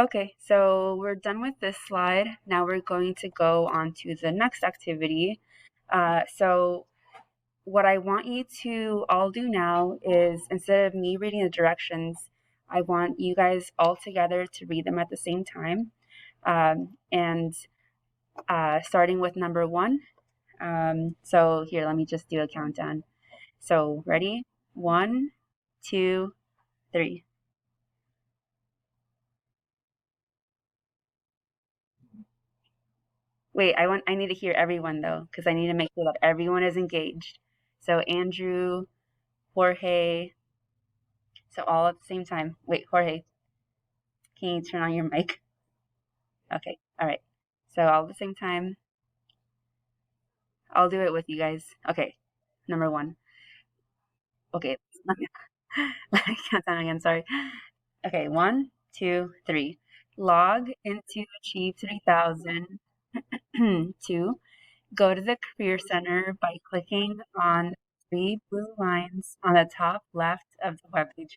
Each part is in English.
Okay, so we're done with this slide. Now we're going to go on to the next activity. So what I want you to all do now is, instead of me reading the directions, I want you guys all together to read them at the same time. And starting with number 1. So here, let me just do a countdown. So ready? 1, 2, 3. Wait, I need to hear everyone though, because I need to make sure that everyone is engaged. So Andrew, Jorge, so all at the same time. Wait, Jorge, can you turn on your mic? Okay, all right. So all at the same time. I'll do it with you guys. Okay, number 1. Okay, let me count down again. Sorry. Okay, 1, 2, 3. Log into Achieve 3000. 2. Go to the Career Center by clicking on 3 blue lines on the top left of the webpage.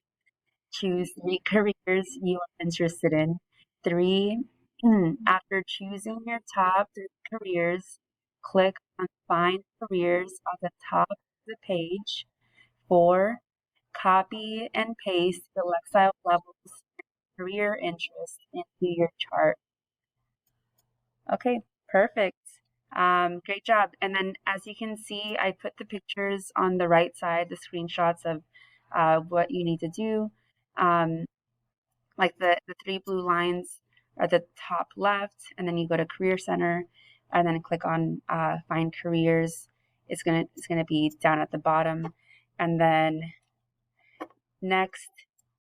Choose 3 careers you are interested in. 3. After choosing your top 3 careers, click on Find Careers on the top of the page. 4. Copy and paste the Lexile levels and career interest into your chart. Okay, perfect. Great job. And then as you can see, I put the pictures on the right side, the screenshots of what you need to do. Like the 3 blue lines are the top left, and then you go to Career Center and then click on Find Careers. It's gonna be down at the bottom. And then next,